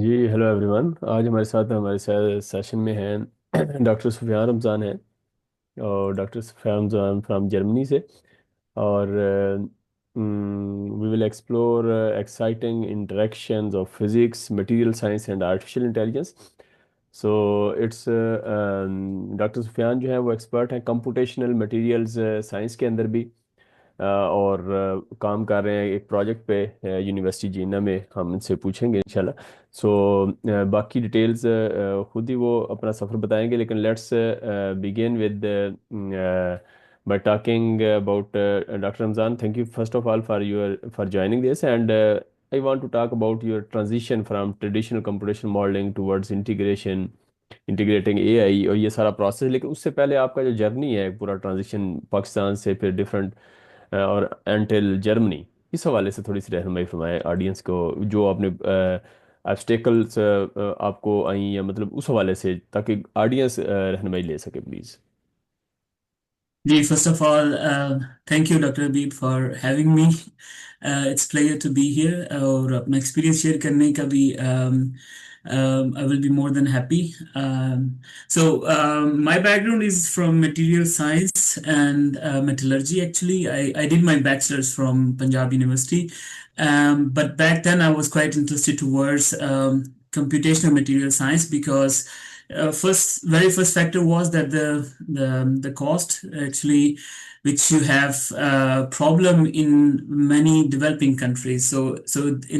जी hello everyone. आज हमारे साथ सेशन में हैं डॉक्टर सुफियान रमज़ान हैं। और doctor Sufiyan Ramzan from Germany से। और we will explore exciting interactions of physics, material science and artificial intelligence. So it's doctor Sufiyan जो है वो एक्सपर्ट हैं कंप्यूटेशनल मटेरियल्स साइंस के अंदर भी। और काम कर रहे हैं एक प्रोजेक्ट पे यूनिवर्सिटी जीना में। हम इनसे पूछेंगे इंशाल्लाह। सो बाकी डिटेल्स खुद ही वो अपना सफ़र बताएंगे, लेकिन let's begin with by talking about Dr. Ramzan. Thank you first of all for joining this, and I want to talk about your transition from traditional computational modeling towards integrating AI और ये सारा process. लेकिन उससे पहले आपका जो journey है, पूरा ट्रांजिशन पाकिस्तान से फिर डिफरेंट और एंटिल जर्मनी, इस हवाले से थोड़ी सी रहनुमाई फरमाएं ऑडियंस को। जो आपने ऑब्स्टेकल्स आपको आई या मतलब उस हवाले से, ताकि ऑडियंस रहनुमाई ले सके please. Ji, first of all, thank you, Dr. Abid, for having me. It's pleasure to be here और अपना experience share करने का भी I will be more than happy. My background is from material science and metallurgy. Actually, I did my bachelor's from Punjab University, but back then I was quite interested towards computational material science because very first factor was that the cost actually, which you have problem in many developing countries. So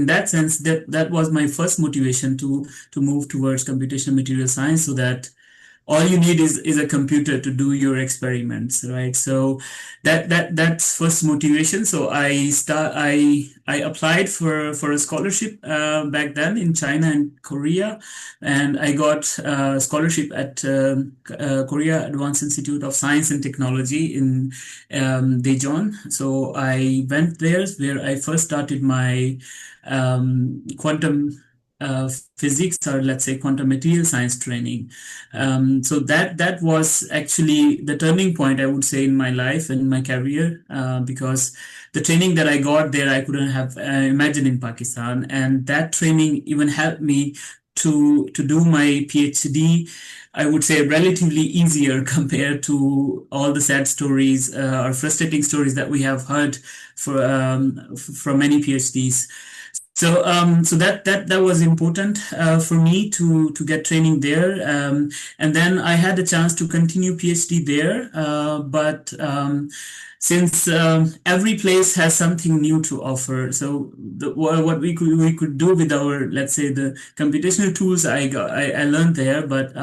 in that sense, that was my first motivation to move towards computational material science, so that all you need is a computer to do your experiments, right? So that's first motivation. So I applied for a scholarship back then in China and Korea, and I got a scholarship at Korea Advanced Institute of Science and Technology in Daejeon. So I went there where I first started my quantum physics, or let's say quantum material science training. So that was actually the turning point, I would say, in my life and my career, because the training that I got there I couldn't have imagined in Pakistan, and that training even helped me to do my PhD. I would say relatively easier compared to all the sad stories or frustrating stories that we have heard from many PhDs. So that was important for me to get training there, and then I had a chance to continue PhD there. But since every place has something new to offer, so what we could do with our, let's say, the computational tools I learned there, but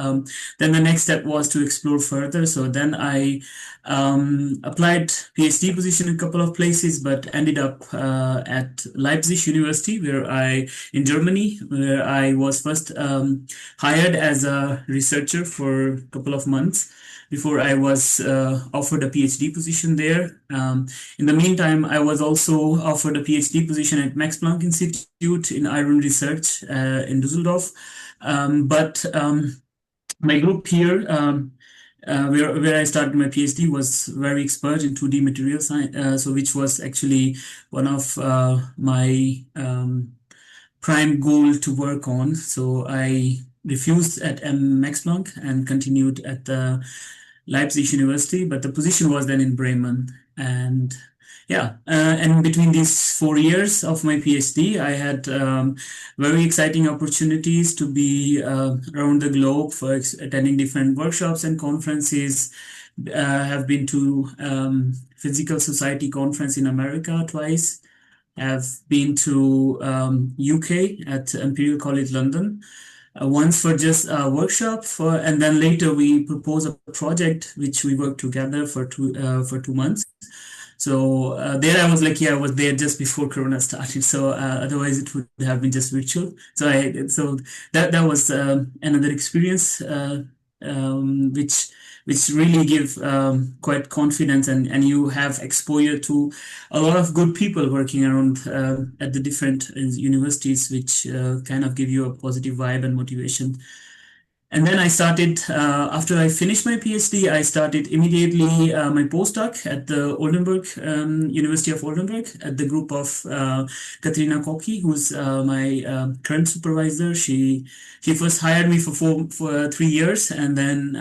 then the next step was to explore further. So then I applied PhD position in a couple of places, but ended up at Leipzig University, in Germany, where I was first hired as a researcher for a couple of months before I was offered a PhD position there. In the meantime, I was also offered a PhD position at Max Planck Institute in iron research in Düsseldorf. But my group here, where I started my PhD, was very expert in 2D material science, so which was actually one of my prime goal to work on. So I refused at Max Planck and continued at the Leipzig University, but the position was then in Bremen. And yeah, and between these 4 years of my PhD, I had very exciting opportunities to be around the globe for attending different workshops and conferences. Have been to Physical Society conference in America twice. Have been to UK at Imperial College London once for just a workshop and then later we proposed a project which we worked together for 2 months. So there I was lucky. I was there just before Corona started. So otherwise it would have been just virtual. So that was another experience which really give quite confidence, and you have exposure to a lot of good people working around at the different universities, which kind of give you a positive vibe and motivation. And then I started, after I finished my PhD, I started immediately my postdoc at the Oldenburg, University of Oldenburg, at the group of Katrina Koki, who's my current supervisor. She first hired me for 3 years, and then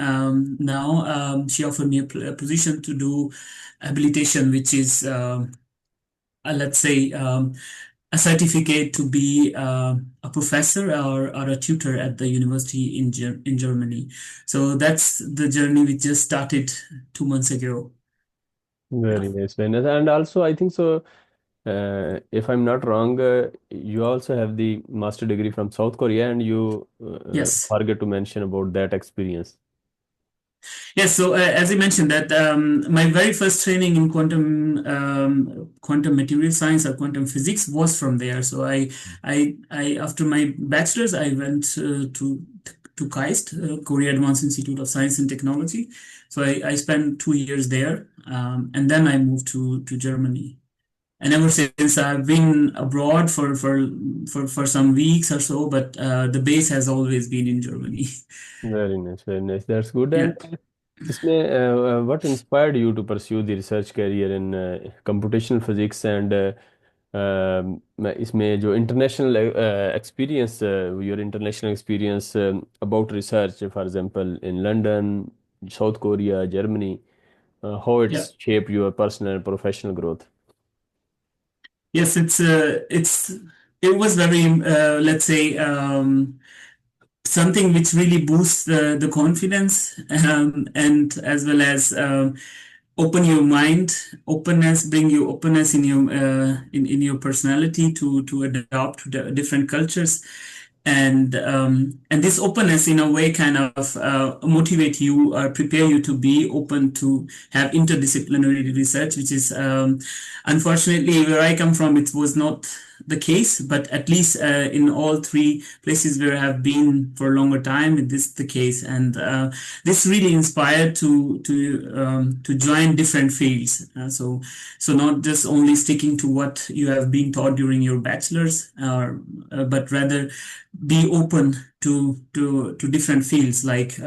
now she offered me a position to do habilitation, which is, let's say, a certificate to be a professor or a tutor at the university in Germany. So that's the journey we just started 2 months ago. Yeah. Very nice, very nice. And also, I think so. If I'm not wrong, you also have the master degree from South Korea, and you Yes. forget to mention about that experience. Yes. So as I mentioned that my very first training in quantum material science or quantum physics was from there. So I after my bachelor's I went to KAIST, Korea Advanced Institute of Science and Technology. So I spent 2 years there, and then I moved to Germany. And ever since I've been abroad for some weeks or so, but the base has always been in Germany. Very nice, very nice. That's good. Yeah. And इसमें what inspired you to pursue the research career in computational physics and इसमें जो international experience, your international experience about research, for example, in London, South Korea, Germany, how Yeah. it's shaped your personal and professional growth. Yes, it was very let's say something which really boosts the confidence, and as well as open your mind, openness, bring you openness in your in your personality to adapt to the different cultures, and this openness in a way kind of motivate you or prepare you to be open to have interdisciplinary research, which is unfortunately where I come from, it was not the case, but at least in all three places where I have been for a longer time, it is the case, and this really inspired to join different fields. So not just only sticking to what you have been taught during your bachelor's, but rather be open to different fields, like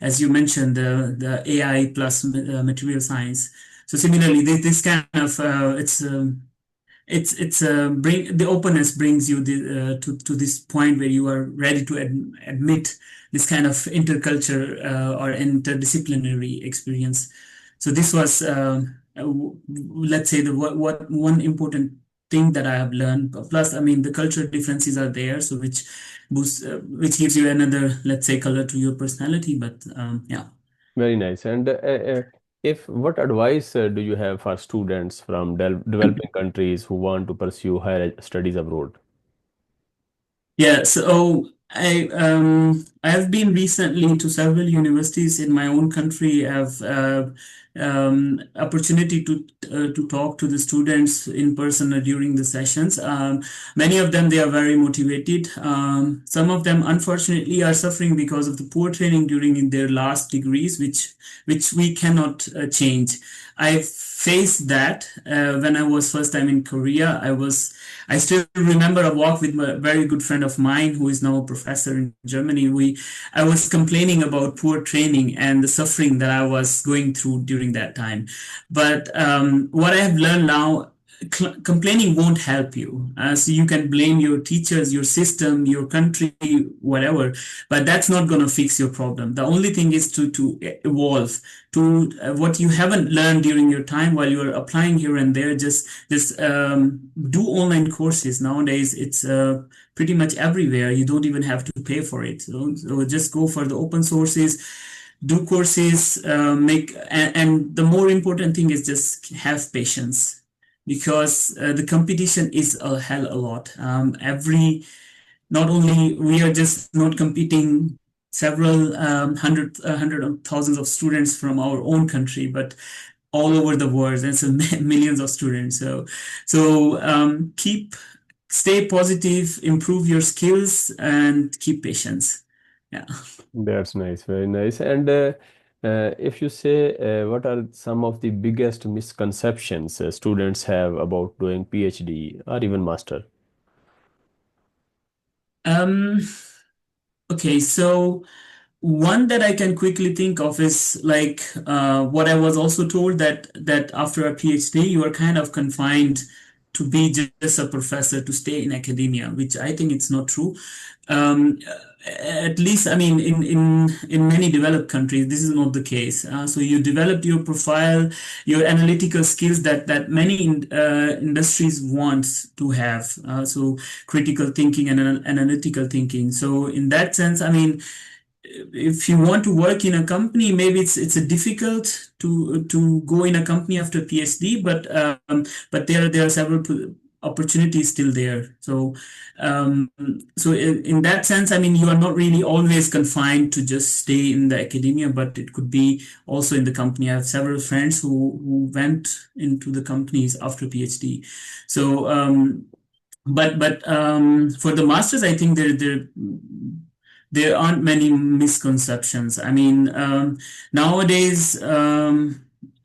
as you mentioned, the AI plus material science. So similarly, this kind of it's bring the openness brings you to this point where you are ready to admit this kind of interculture or interdisciplinary experience. So this was let's say the what one important thing that I have learned. Plus, I mean, the cultural differences are there, so which gives you another, let's say, color to your personality. But yeah. Very nice. And if what advice do you have for students from developing countries who want to pursue higher studies abroad? Yeah, so I have been recently to several universities in my own country. I've opportunity to talk to the students in person during the sessions. Many of them, they are very motivated. Some of them unfortunately are suffering because of the poor training during their last degrees, which we cannot change. I faced that when I was first time in Korea. I still remember a walk with a very good friend of mine who is now a professor in Germany. I was complaining about poor training and the suffering that I was going through during that time. But what I have learned now, complaining won't help you. So you can blame your teachers, your system, your country, whatever, but that's not going to fix your problem. The only thing is to evolve to what you haven't learned during your time while you are applying here and there. Just do online courses. Nowadays it's pretty much everywhere. You don't even have to pay for it. So just go for the open sources, do courses, and the more important thing is just have patience, because the competition is a hell a lot. Not only we are just not competing several hundred of thousands of students from our own country, but all over the world, and so millions of students. So stay positive, improve your skills, and keep patience. Yeah. That's nice, very nice. And if you say, what are some of the biggest misconceptions students have about doing PhD or even master? Um, okay, so One that I can quickly think of is like what I was also told that after a PhD you are kind of confined to be just a professor to stay in academia, which I think it's not true. Um, at least, I mean, in many developed countries, this is not the case. So you developed your profile, your analytical skills that many industries want to have. So critical thinking and analytical thinking. So in that sense, I mean, if you want to work in a company, maybe it's a difficult to go in a company after PhD, but there are several opportunities still there. So in that sense, I mean, you are not really always confined to just stay in the academia, but it could be also in the company. I have several friends who went into the companies after PhD. So but for the masters, I think there aren't many misconceptions. I mean, nowadays,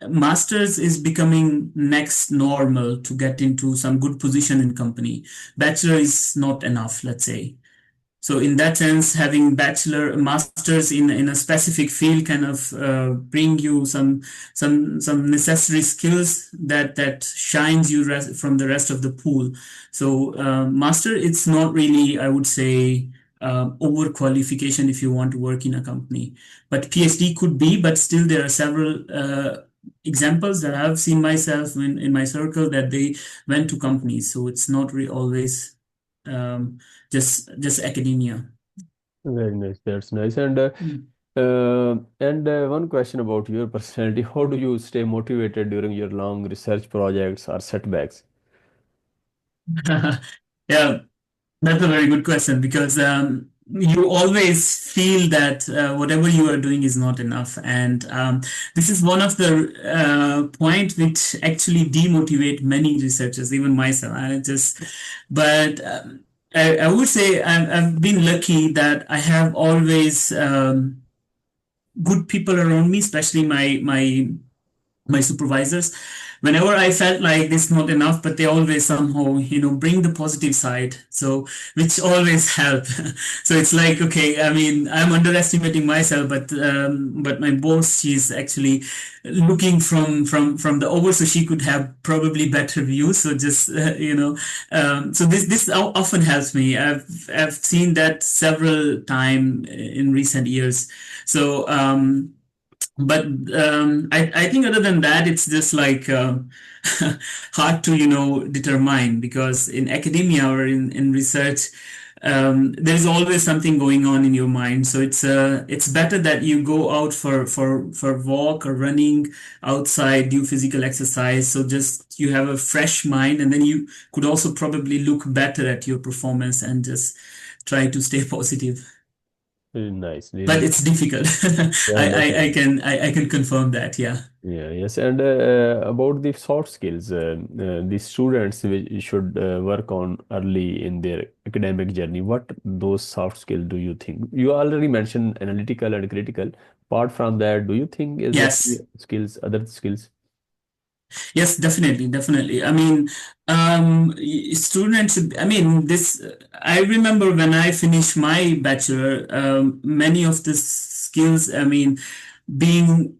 masters is becoming next normal to get into some good position in company. Bachelor is not enough, let's say. So in that sense, having bachelor, masters in a specific field kind of bring you some necessary skills that shines you from the rest of the pool. So master, it's not really, I would say, overqualification if you want to work in a company. But PhD could be, but still there are several examples that I've seen myself in my circle that they went to companies. So it's not always um, just academia. Very nice. That's nice. One question about your personality. How do you stay motivated during your long research projects or setbacks? Yeah, that's a very good question because you always feel that whatever you are doing is not enough, and this is one of the point which actually demotivate many researchers, even myself. But I would say I've been lucky that I have always good people around me, especially my supervisors. Whenever I felt like this not enough, but they always somehow, bring the positive side. So which always help. So it's like, okay, I mean, I'm underestimating myself, but my boss, she's actually looking from the over, so she could have probably better view. So just so this often helps me. I've seen that several time in recent years. So but I think other than that, it's just like hard to determine because in academia or in research, there's always something going on in your mind. So it's better that you go out for walk or running outside, do physical exercise. So just you have a fresh mind, and then you could also probably look better at your performance and just try to stay positive. Very nice. But Really. it's difficult. Yeah, I definitely. can I can confirm that. Yeah. Yeah, yes. About the soft skills, the students should work on early in their academic journey. What those soft skills do you think? You already mentioned analytical and critical. Apart from that, do you think is there any Yes. skills, other skills? Yes, definitely, definitely. I mean, students. I mean, this. I remember when I finished my bachelor, many of the skills. I mean, being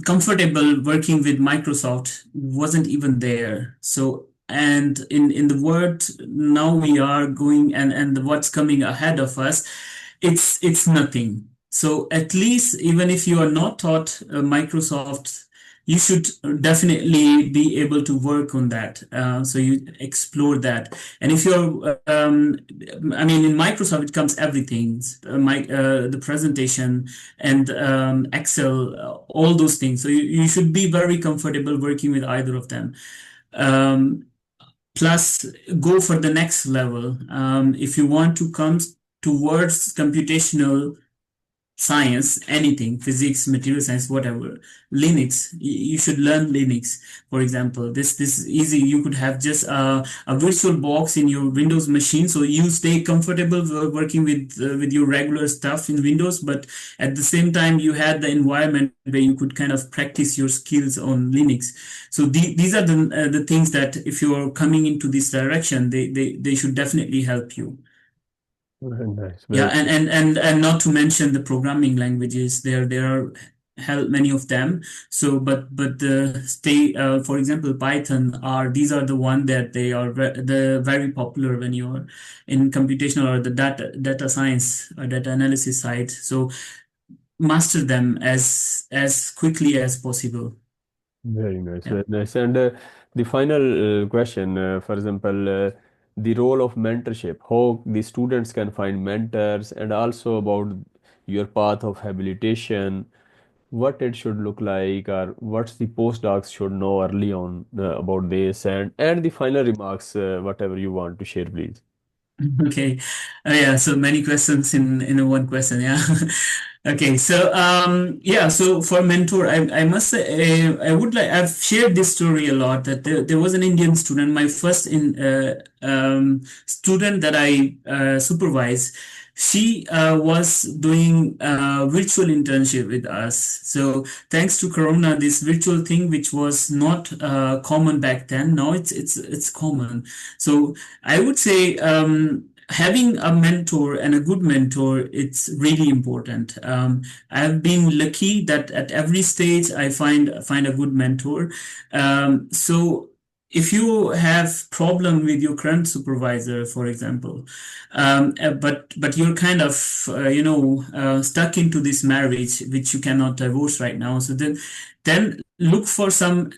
comfortable working with Microsoft wasn't even there. So, and in the world now we are going and what's coming ahead of us, it's nothing. So at least even if you are not taught Microsoft, you should definitely be able to work on that. So you explore that. And if you're, I mean, in Microsoft, it comes everything, the presentation and Excel, all those things. So you should be very comfortable working with either of them. Um, Plus, go for the next level. If you want to come towards computational science, anything, physics, material science, whatever, Linux, you should learn Linux. For example, this is easy. You could have just a virtual box in your Windows machine, so you stay comfortable working with your regular stuff in Windows, but at the same time, you had the environment where you could kind of practice your skills on Linux. So these are the things that if you're coming into this direction, they should definitely help you. Very nice. Yeah, Very and not to mention the programming languages. There are hell many of them. So, but the stay for example, Python are these are the one that they are the very popular when you're in computational or the data science or data analysis side. So master them as quickly as possible. very nice. Yeah. Very nice. And the final question, for example, the role of mentorship, how the students can find mentors, and also about your path of habilitation, what it should look like, or what's the postdocs should know early on about this, and the final remarks, whatever you want to share, please. Okay. Yeah, so many questions in a one question. Yeah. Okay. So yeah, so for mentor, I must say I would like I've shared this story a lot that there was an Indian student, my first in student that I supervised. She was doing virtual internship with us. So thanks to Corona, this virtual thing, which was not common back then, now it's common. So I would say having a mentor and a good mentor, it's really important. I've been lucky that at every stage I find a good mentor. So if you have problem with your current supervisor, for example, but you're kind of stuck into this marriage which you cannot divorce right now, so then look for some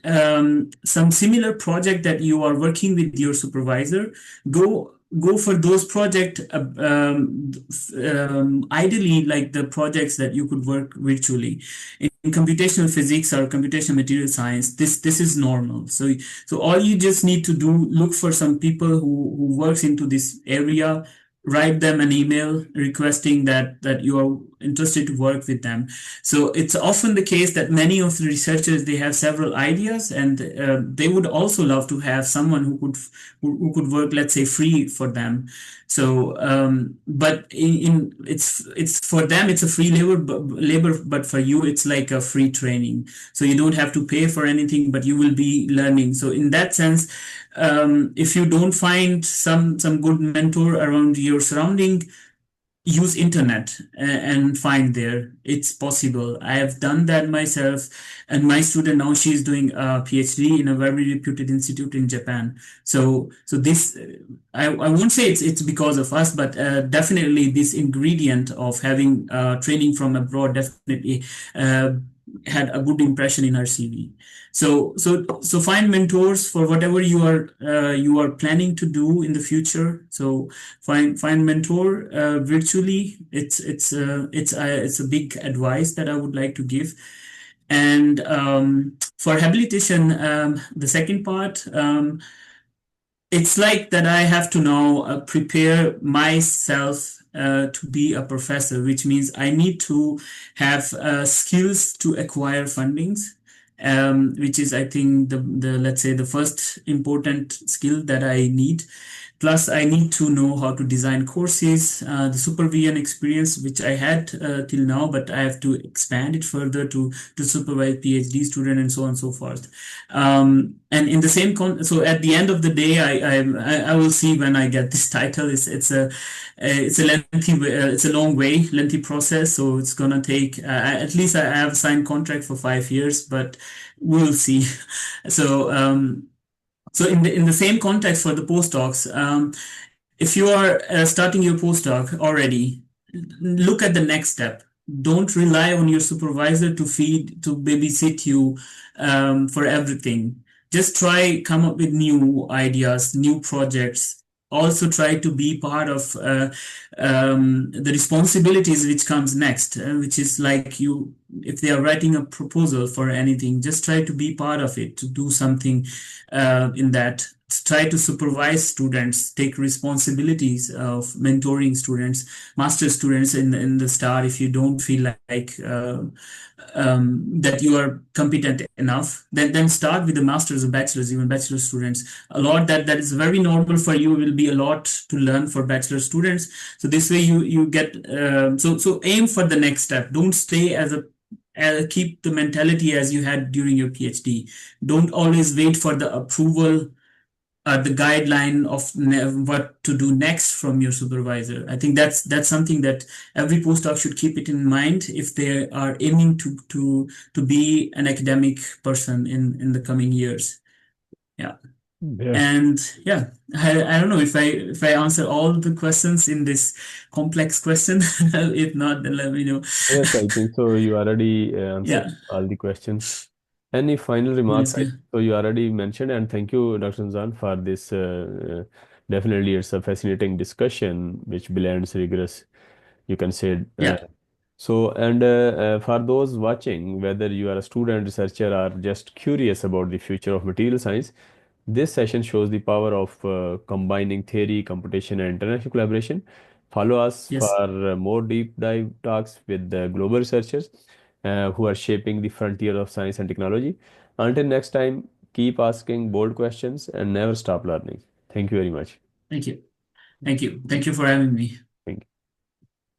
similar project that you are working with your supervisor. Go for those project, ideally like the projects that you could work virtually in computational physics or computational material science. This is normal. So all you just need to do, look for some people who works into this area, write them an email requesting that you are interested to work with them. So it's often the case that many of the researchers, they have several ideas, and they would also love to have someone who could work, let's say, free for them. So but in it's for them it's a free labor, but for you it's like a free training. So you don't have to pay for anything, but you will be learning. So in that sense, if you don't find some good mentor around your surrounding, use internet and find there. It's possible. I have done that myself, and my student now, she's doing a PhD in a very reputed institute in Japan. So this I won't say it's because of us, but definitely this ingredient of having training from abroad definitely uh, had a good impression in her CV. So find mentors for whatever you are planning to do in the future. So find mentor virtually. It's a big advice that I would like to give. And for habilitation, the second part, it's like that I have to now prepare myself to be a professor, which means I need to have skills to acquire fundings, which is, I think, the let's say the first important skill that I need. Plus, I need to know how to design courses, the supervision experience, which I had till now, but I have to expand it further to supervise PhD student and so on and so forth. And in the same so at the end of the day, I will see when I get this title. It's a lengthy it's a long way, lengthy process. So it's gonna take at least I have a signed contract for 5 years, but we'll see. So so in the same context for the postdocs, if you are starting your postdoc already, look at the next step. Don't rely on your supervisor to babysit you for everything. Just try come up with new ideas, new projects. Also try to be part of the responsibilities which comes next, which is like you, if they are writing a proposal for anything, just try to be part of it, to do something in that. Try to supervise students, take responsibilities of mentoring students, master students in the start. If you don't feel like that you are competent enough, then start with the masters or bachelors, even bachelor students. A lot that is very normal for you will be a lot to learn for bachelor students. So this way you get so aim for the next step. Don't stay as a keep the mentality as you had during your PhD. Don't always wait for the approval the guideline of what to do next from your supervisor. I think that's something that every postdoc should keep it in mind if they are aiming to be an academic person in the coming years. Yeah. Yes. And yeah, I don't know if I answer all the questions in this complex question. If not, then let me know. Yes, I think so. You already answered Yeah, all the questions. Any final remarks? that's good. So you already mentioned, and thank you, Dr. Zan, for this. Definitely, it's a fascinating discussion which blends rigorous, you can say. Yeah, For those watching, whether you are a student, researcher, or just curious about the future of material science, this session shows the power of combining theory, computation, and international collaboration. Follow us for yes. more deep dive talks with the global researchers who are shaping the frontier of science and technology. Until next time, keep asking bold questions and never stop learning. Thank you very much. Thank you. Thank you. Thank you for having me.